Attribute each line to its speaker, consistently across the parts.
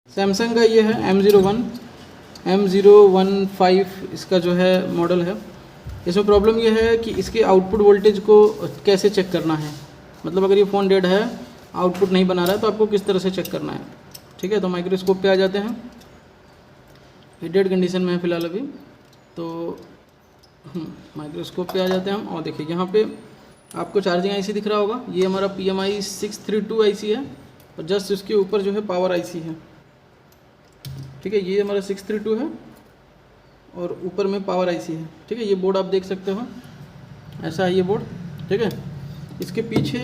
Speaker 1: Samsung का ये है M0115 इसका जो है मॉडल है। इसमें प्रॉब्लम ये है कि इसके आउटपुट वोल्टेज को कैसे चेक करना है, मतलब अगर ये फ़ोन डेड है, आउटपुट नहीं बना रहा है, तो आपको किस तरह से चेक करना है। ठीक है, तो माइक्रोस्कोप पे आ जाते हैं। ये डेड कंडीशन में है फ़िलहाल अभी, तो माइक्रोस्कोप पे आ जाते हैं हम। और देखिए यहाँ पे आपको चार्जिंग आईसी दिख रहा होगा, ये हमारा PMI 632 आईसी है, और जस्ट इसके ऊपर जो है पावर आईसी है। ठीक है, ये हमारा 632 है और ऊपर में पावर आईसी है। ठीक है, ये बोर्ड आप देख सकते हो, ऐसा है ये बोर्ड। ठीक है, इसके पीछे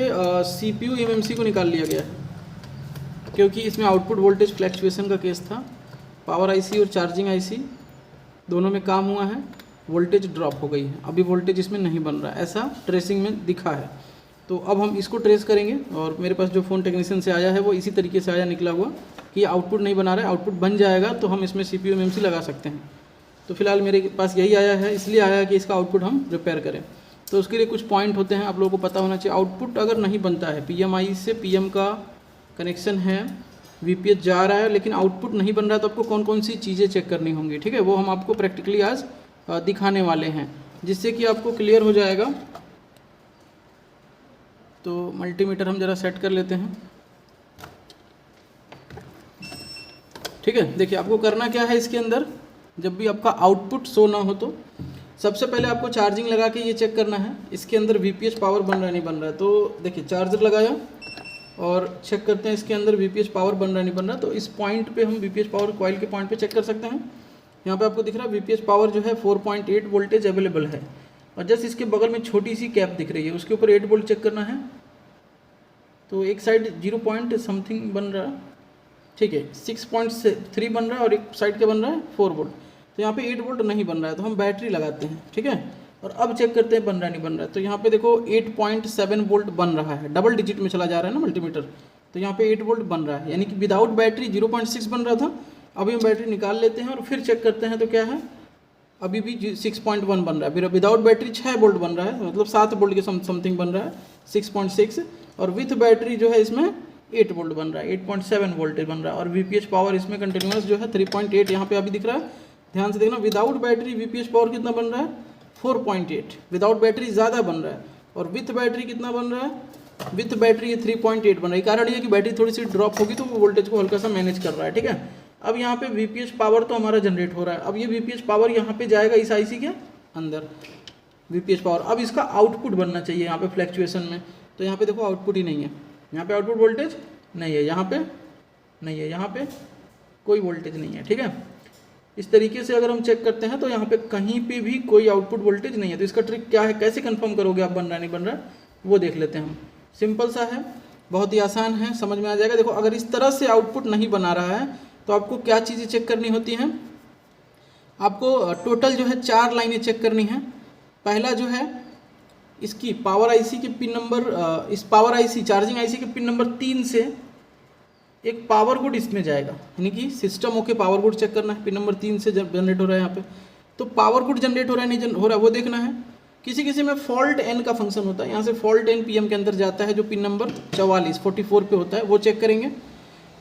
Speaker 1: CPU MMC को निकाल लिया गया है, क्योंकि इसमें आउटपुट वोल्टेज फ्लैक्चुएशन का केस था। पावर आईसी और चार्जिंग आईसी दोनों में काम हुआ है, वोल्टेज ड्रॉप हो गई है, अभी वोल्टेज इसमें नहीं बन रहा है, ऐसा ट्रेसिंग में दिखा है। तो अब हम इसको ट्रेस करेंगे, और मेरे पास जो फ़ोन टेक्नीशियन से आया है वो इसी तरीके से आया निकला हुआ कि आउटपुट नहीं बना रहा है, आउटपुट बन जाएगा तो हम इसमें CPU MMC लगा सकते हैं। तो फिलहाल मेरे पास यही आया है, इसलिए आया है कि इसका आउटपुट हम रिपेयर करें। तो उसके लिए कुछ पॉइंट होते हैं, आप लोगों को पता होना चाहिए। आउटपुट अगर नहीं बनता है, PMI से PM का कनेक्शन है, VPH जा रहा है, लेकिन आउटपुट नहीं बन रहा है, तो आपको कौन कौन सी चीज़ें चेक करनी होंगी। ठीक है, वो हम आपको प्रैक्टिकली आज दिखाने वाले हैं, जिससे कि आपको क्लियर हो जाएगा। तो मल्टीमीटर हम ज़रा सेट कर लेते हैं। ठीक है, देखिए आपको करना क्या है इसके अंदर, जब भी आपका आउटपुट शो ना हो तो सबसे पहले आपको चार्जिंग लगा के ये चेक करना है इसके अंदर VPH पावर बन रहा है नहीं बन रहा है। तो देखिए चार्जर लगाया और चेक करते हैं इसके अंदर VPH पावर बन रहा है नहीं बन रहा है। तो इस पॉइंट पे हम VPH पावर कॉइल के पॉइंट पे चेक कर सकते हैं। यहाँ पे आपको दिख रहा है VPH पावर जो है 4.8 वोल्टेज अवेलेबल है, और जस्ट इसके बगल में छोटी सी कैप दिख रही है, उसके ऊपर 8 वोल्ट चेक करना है। तो एक साइड 0 पॉइंट समथिंग बन रहा है, ठीक है, 6.3 बन रहा है, और एक साइड का बन रहा है 4 वोल्ट। तो यहाँ पे 8 वोल्ट नहीं बन रहा है, तो हम बैटरी लगाते हैं। ठीक है, और अब चेक करते हैं बन रहा है नहीं बन रहा है। तो यहाँ पे देखो 8.7 वोल्ट बन रहा है, डबल डिजिट में चला जा रहा है ना मल्टीमीटर। तो यहाँ पे 8 वोल्ट बन रहा है, यानी कि विदाउट बैटरी 0.6 बन रहा था। अभी हम बैटरी निकाल लेते हैं और फिर चेक करते हैं, तो क्या है, अभी भी 6.1 बन रहा है। फिर विदाउट बैटरी 6 वोल्ट बन रहा है, मतलब 7 वोल्ट के समथिंग बन रहा है, 6.6। और विथ बैटरी जो है इसमें 8 वोल्ट बन रहा है, 8.7 वोल्टेज बन रहा है। और VPH पावर इसमें कंटिन्यूस जो है 3.8 यहाँ पे अभी दिख रहा है, ध्यान से देखना। विदाउट बैटरी VPH पावर कितना बन रहा है, 4.8। विदाउट बैटरी ज़्यादा बन रहा है, और विथ बैटरी कितना बन रहा है, विथ बैटरी ये 3.8 बन रहा है। कारण ये कि बैटरी थोड़ी सी ड्रॉप होगी तो वो वोल्टेज को हल्का सा मैनेज कर रहा है। ठीक है, अब यहाँ पे VPH पावर तो हमारा जनरेट हो रहा है। अब ये VPH पावर यहाँ पे जाएगा इस IC के अंदर, VPH पावर। अब इसका आउटपुट बनना चाहिए यहाँ पे फ्लैक्चुएशन में। तो यहाँ पे देखो आउटपुट ही नहीं है, यहाँ पे आउटपुट वोल्टेज नहीं है, यहाँ पे नहीं है, यहाँ पे कोई वोल्टेज नहीं है। ठीक है, इस तरीके से अगर हम चेक करते हैं तो यहाँ पे कहीं पे भी कोई आउटपुट वोल्टेज नहीं है। तो इसका ट्रिक क्या है, कैसे कंफर्म करोगे आप बन रहा है नहीं बन रहा है, वो देख लेते हैं हम। सिंपल सा है, बहुत ही आसान है, समझ में आ जाएगा। देखो अगर इस तरह से आउटपुट नहीं बना रहा है तो आपको क्या चीज़ें चेक करनी होती हैं, आपको टोटल जो है 4 लाइनें चेक करनी है। पहला जो है इसकी पावर आईसी के पिन नंबर, इस पावर आईसी चार्जिंग आईसी के पिन नंबर 3 से एक पावर गुड इसमें जाएगा, यानी कि system okay power good check करना है, पिन नंबर 3 से जनरेट हो रहा है यहाँ पे। तो पावर गुड जनरेट हो रहा है नहीं हो रहा है वो देखना है। किसी किसी में फॉल्ट एन का फंक्शन होता है, यहाँ से फॉल्ट एन PM के अंदर जाता है, जो पिन नंबर 44 पे होता है, वो चेक करेंगे।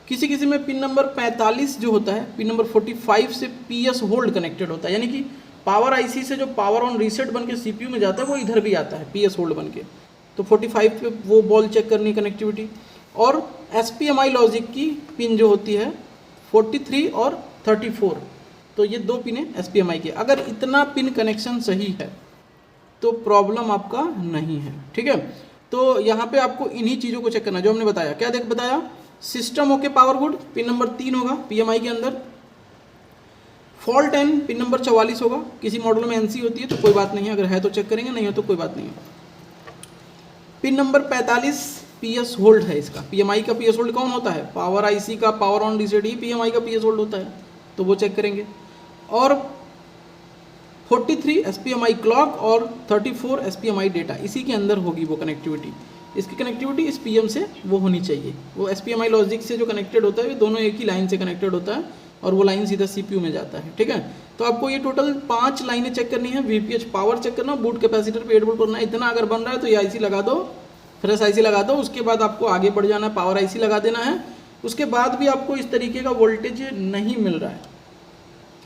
Speaker 1: किसी किसी में पिन नंबर 45 जो होता है, पिन नंबर 45 से PS होल्ड कनेक्टेड होता है, यानी कि पावर आईसी से जो पावर ऑन रीसेट बन के CPU में जाता है वो इधर भी आता है PS होल्ड बन के। तो 45 पे वो बॉल चेक करनी कनेक्टिविटी। और SPMI लॉजिक की पिन जो होती है 43 और 34, तो ये 2 पिन है SPMI के। अगर इतना पिन कनेक्शन सही है तो प्रॉब्लम आपका नहीं है। ठीक है, तो यहाँ पे आपको इन्हीं चीज़ों को चेक करना है जो हमने बताया। क्या बताया, system okay power good pin number 3 होगा PMI के अंदर, फॉल्ट एन पिन नंबर 44 होगा। किसी मॉडल में NC होती है तो कोई बात नहीं है, अगर है तो चेक करेंगे, नहीं हो तो कोई बात नहीं है। पिन नंबर 45 PS होल्ड है इसका। PMI का PS होल्ड कौन होता है, पावर IC का power on reset he PMI का PS होल्ड होता है, तो वो चेक करेंगे। और 43 SPMI क्लॉक और 34 SPMI डेटा, इसी के अंदर होगी वो कनेक्टिविटी। इसकी कनेक्टिविटी इस PM से वो होनी चाहिए। वो SPMI लॉजिक से जो कनेक्टेड होता है ये दोनों एक ही लाइन से कनेक्टेड होता है, और वो लाइन सीधा CPU में जाता है। ठीक है, तो आपको ये टोटल 5 लाइनें चेक करनी है। VPH पावर चेक करना, बूट कैपेसिटर पे 8 वोल्ट करना, इतना अगर बन रहा है तो ये IC लगा दो, फ्रेश IC लगा दो। उसके बाद आपको आगे बढ़ जाना है, पावर IC लगा देना है। उसके बाद भी आपको इस तरीके का वोल्टेज नहीं मिल रहा है,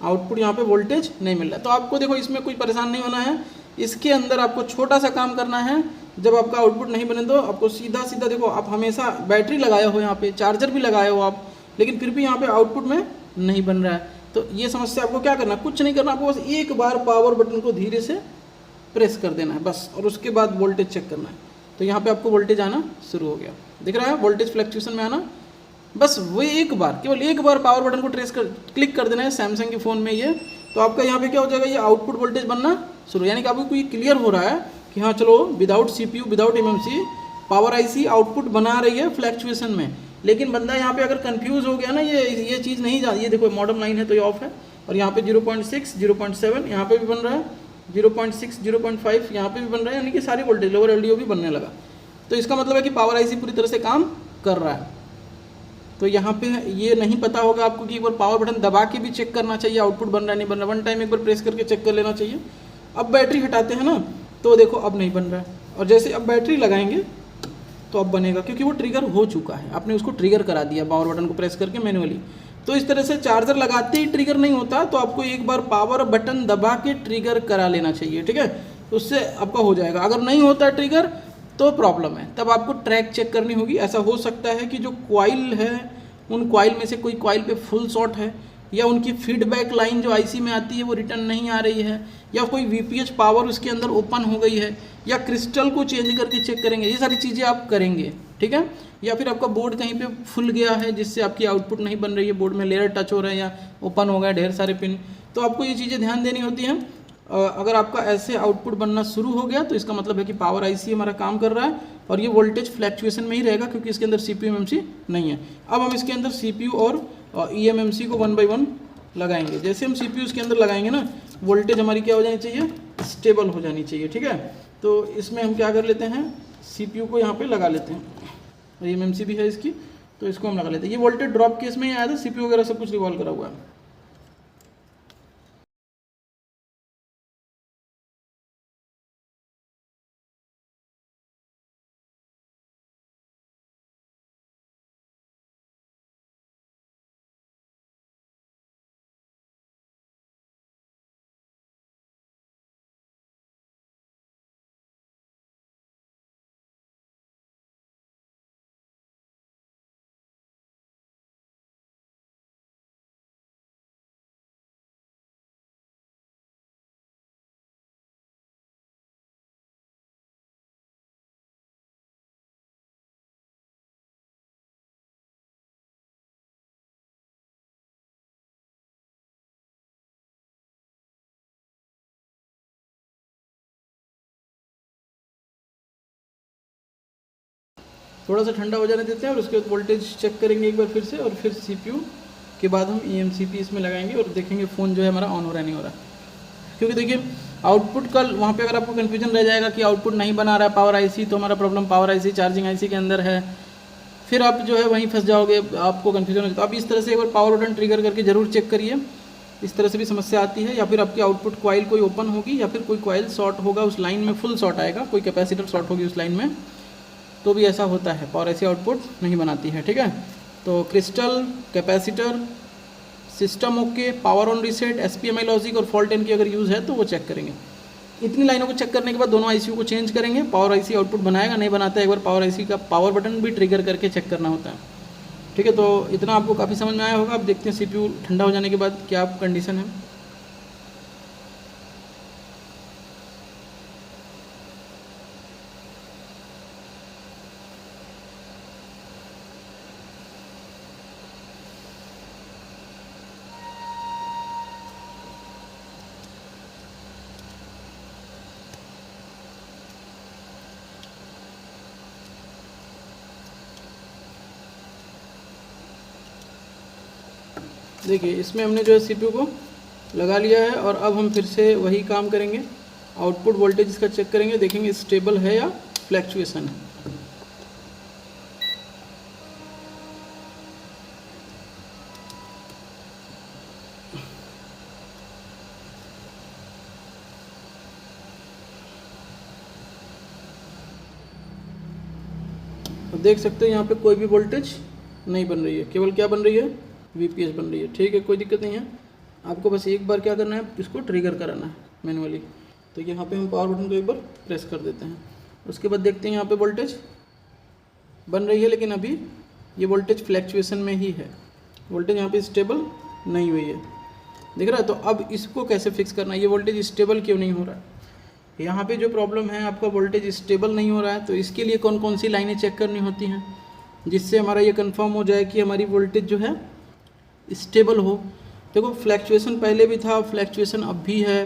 Speaker 1: आउटपुट यहाँ पे वोल्टेज नहीं मिल रहा है, तो आपको देखो इसमें कोई परेशान नहीं होना है। इसके अंदर आपको छोटा सा काम करना है। जब आपका आउटपुट नहीं बने तो आपको सीधा सीधा देखो, आप हमेशा बैटरी लगाए हो, यहाँ पे चार्जर भी लगाए हो आप, लेकिन फिर भी यहाँ पे आउटपुट में नहीं बन रहा है। तो ये समस्या आपको क्या करना, कुछ नहीं करना, आपको बस एक बार पावर बटन को धीरे से प्रेस कर देना है बस, और उसके बाद वोल्टेज चेक करना है। तो यहाँ पे आपको वोल्टेज आना शुरू हो गया, दिख रहा है वोल्टेज फ्लक्चुएशन में आना। बस वो एक बार, केवल एक बार पावर बटन को क्लिक कर देना है सैमसंग के फ़ोन में ये, तो आपका यहाँ पे क्या हो जाएगा, ये आउटपुट वोल्टेज बनना शुरू, यानी कि आपको ये क्लियर हो रहा है कि हाँ चलो without CPU without MMC power IC output बना रही है फ्लक्चुएशन में। लेकिन बंदा यहाँ पे अगर कंफ्यूज हो गया ना, ये चीज़ नहीं जा, ये देखो मॉडम लाइन है तो ये ऑफ है, और यहाँ पे 0.6 0.7 यहाँ पे भी बन रहा है, 0.6 0.5 यहाँ पे भी बन रहा है, यानी कि सारी वोल्टेज लोअर एलडीओ भी बनने लगा। तो इसका मतलब है कि पावर आईसी पूरी तरह से काम कर रहा है। तो यहाँ पे ये नहीं पता होगा आपको कि एक बार पावर बटन दबा के भी चेक करना चाहिए आउटपुट बन रहा है नहीं बन रहा, वन टाइम एक बार प्रेस करके चेक कर लेना चाहिए। अब बैटरी हटाते हैं ना, तो देखो अब नहीं बन रहा है, और जैसे अब बैटरी लगाएंगे तो अब बनेगा, क्योंकि वो ट्रिगर हो चुका है, आपने उसको ट्रिगर करा दिया पावर बटन को प्रेस करके मैन्युअली। तो इस तरह से चार्जर लगाते ही ट्रिगर नहीं होता, तो आपको एक बार पावर बटन दबा के ट्रिगर करा लेना चाहिए, ठीक है, उससे आपका हो जाएगा। अगर नहीं होता ट्रिगर तो प्रॉब्लम है, तब आपको ट्रैक चेक करनी होगी। ऐसा हो सकता है कि जो कॉइल है उन कॉइल में से कोई कॉइल पे फुल शॉर्ट है, या उनकी फीडबैक लाइन जो आईसी में आती है वो रिटर्न नहीं आ रही है, या कोई वीपीएच पावर उसके अंदर ओपन हो गई है, या क्रिस्टल को चेंज करके चेक करेंगे, ये सारी चीज़ें आप करेंगे, ठीक है। या फिर आपका बोर्ड कहीं पे फुल गया है जिससे आपकी आउटपुट नहीं बन रही है, बोर्ड में लेयर टच हो रहा है या ओपन हो गया ढेर सारे पिन, तो आपको ये चीज़ें ध्यान देनी होती हैं। अगर आपका ऐसे आउटपुट बनना शुरू हो गया तो इसका मतलब है कि पावर आईसी हमारा काम कर रहा है, और ये वोल्टेज फ्लैक्चुएशन में ही रहेगा क्योंकि इसके अंदर सीपीयू एमएमसी नहीं है। अब हम इसके अंदर सीपीयू और ईएमएमसी को 1 बाय 1 लगाएंगे। जैसे हम सीपीयू इसके अंदर लगाएंगे ना, वोल्टेज हमारी क्या हो जानी चाहिए, स्टेबल हो जानी चाहिए, ठीक है। तो इसमें हम क्या कर लेते हैं, सीपीयू को यहाँ पे लगा लेते हैं, और ईएमएमसी भी है इसकी, तो इसको हम लगा लेते हैं। ये वोल्टेज ड्रॉप केस में ही आया था, सीपीयू वगैरह सब कुछ रिवॉल्व करा हुआ है। थोड़ा सा ठंडा हो जाने देते हैं, और उसके बाद वोल्टेज चेक करेंगे एक बार फिर से, और फिर सीपीयू के बाद हम ईएमसीपी इसमें लगाएंगे और देखेंगे फ़ोन जो है हमारा ऑन हो रहा है नहीं हो रहा। क्योंकि देखिए आउटपुट कल वहाँ पे अगर आपको कन्फ्यूजन रह जाएगा कि आउटपुट नहीं बना रहा है पावर आईसी, तो हमारा problem power IC charging IC के अंदर है, फिर आप जो है वहीं फंस जाओगे, आपको कन्फ्यूजन हो जाए। तो आप इस तरह से एक बार पावर बटन ट्रिगर करके ज़रूर चेक करिए, इस तरह से भी समस्या आती है। या फिर आपकी आउटपुट कॉइल कोई ओपन होगी, या फिर कोई कॉइल शॉर्ट होगा, उस लाइन में फुल शॉर्ट आएगा, कोई कैपेसिटर शॉर्ट होगी उस लाइन में, तो भी ऐसा होता है, पावर ऐसी आउटपुट नहीं बनाती है, ठीक है। तो crystal, capacitor, system okay, power on reset, SPMI logic और फॉल्ट इन की अगर यूज़ है तो वो चेक करेंगे। इतनी लाइनों को चेक करने के बाद दोनों आईसीयू को चेंज करेंगे। पावर आईसी आउटपुट बनाएगा नहीं बनाता है, एक बार पावर आईसी का पावर बटन भी ट्रिगर करके चेक करना होता है, ठीक है। तो इतना आपको काफ़ी समझ में आया होगा। अब देखते हैं सीपीयू ठंडा हो जाने के बाद क्या कंडीशन है। देखिए इसमें हमने जो है सीपीयू को लगा लिया है, और अब हम फिर से वही काम करेंगे, आउटपुट वोल्टेज इसका चेक करेंगे, देखेंगे स्टेबल है या फ्लैक्चुएशन है। अब देख सकते हो यहाँ पे कोई भी वोल्टेज नहीं बन रही है, केवल क्या बन रही है, वीपीएस बन रही है। ठीक है, कोई दिक्कत नहीं है। आपको बस एक बार क्या करना है, इसको ट्रिगर कराना है मैनुअली। तो यहाँ पे हम पावर बटन को एक बार प्रेस कर देते हैं। उसके बाद देखते हैं यहाँ पे वोल्टेज बन रही है, लेकिन अभी ये वोल्टेज फ्लैक्चुएशन में ही है, वोल्टेज यहाँ पे स्टेबल नहीं हुई है, दिख रहा है। तो अब इसको कैसे फिक्स करना है, ये वोल्टेज स्टेबल क्यों नहीं हो रहा है। यहाँ पे जो प्रॉब्लम है, आपका वोल्टेज स्टेबल नहीं हो रहा है, तो इसके लिए कौन कौन सी लाइनें चेक करनी होती हैं जिससे हमारा ये कंफर्म हो जाए कि हमारी वोल्टेज जो है स्टेबल हो। देखो फ्लैक्चुएशन पहले भी था, फ्लैक्चुएशन अब भी है,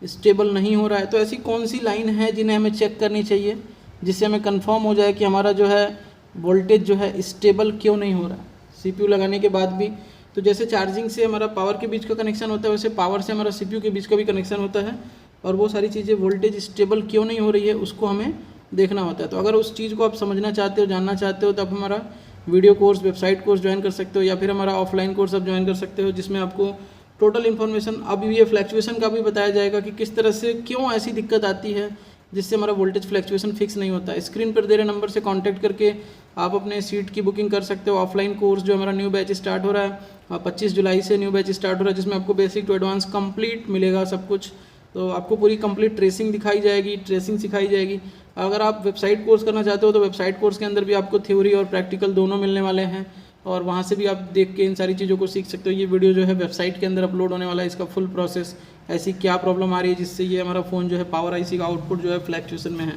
Speaker 1: स्टेबल नहीं हो रहा है। तो ऐसी कौन सी लाइन है जिन्हें हमें चेक करनी चाहिए जिससे हमें कंफर्म हो जाए कि हमारा जो है वोल्टेज जो है स्टेबल क्यों नहीं हो रहा है सीपीयू लगाने के बाद भी। तो जैसे चार्जिंग से हमारा पावर के बीच का कनेक्शन होता है, वैसे पावर से हमारा सीपीयू के बीच का भी कनेक्शन होता है, और वो सारी चीज़ें वोल्टेज स्टेबल क्यों नहीं हो रही है उसको हमें देखना होता है। तो अगर उस चीज़ को आप समझना चाहते हो, जानना चाहते हो, तो आप हमारा video course, website course join कर सकते हो, या फिर हमारा ऑफलाइन कोर्स आप ज्वाइन कर सकते हो, जिसमें आपको टोटल इन्फॉर्मेशन, अब ये फ्लैक्चुएशन का भी बताया जाएगा कि किस तरह से क्यों ऐसी दिक्कत आती है जिससे हमारा वोल्टेज फ्लैक्चुएशन फिक्स नहीं होता। स्क्रीन पर दे रहे नंबर से कांटेक्ट करके आप अपने सीट की बुकिंग कर सकते हो। ऑफलाइन कोर्स जो हमारा न्यू बैच स्टार्ट हो रहा है 25 जुलाई से न्यू बैच स्टार्ट हो रहा है, जिसमें आपको बेसिक टू एडवांस कंप्लीट मिलेगा सब कुछ। तो आपको पूरी कंप्लीट ट्रेसिंग दिखाई जाएगी, ट्रेसिंग सिखाई जाएगी। अगर आप वेबसाइट कोर्स करना चाहते हो तो वेबसाइट कोर्स के अंदर भी आपको थ्योरी और प्रैक्टिकल दोनों मिलने वाले हैं, और वहाँ से भी आप देख के इन सारी चीज़ों को सीख सकते हो। ये वीडियो जो है वेबसाइट के अंदर अपलोड होने वाला है, इसका फुल प्रोसेस, ऐसी क्या प्रॉब्लम आ रही है जिससे ये हमारा फ़ोन जो है पावर आईसी का आउटपुट जो है फ्लैक्चुएशन में है।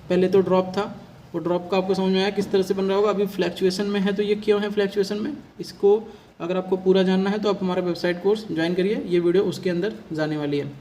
Speaker 1: पहले तो ड्रॉप था, वो ड्रॉप का आपको समझ में आया किस तरह से बन रहा होगा। अभी फ्लैक्चुएशन में है, तो ये क्यों है फ्लैक्चुएशन में, इसको अगर आपको पूरा जानना है तो आप हमारा वेबसाइट कोर्स ज्वाइन करिए, ये वीडियो उसके अंदर जाने वाली है।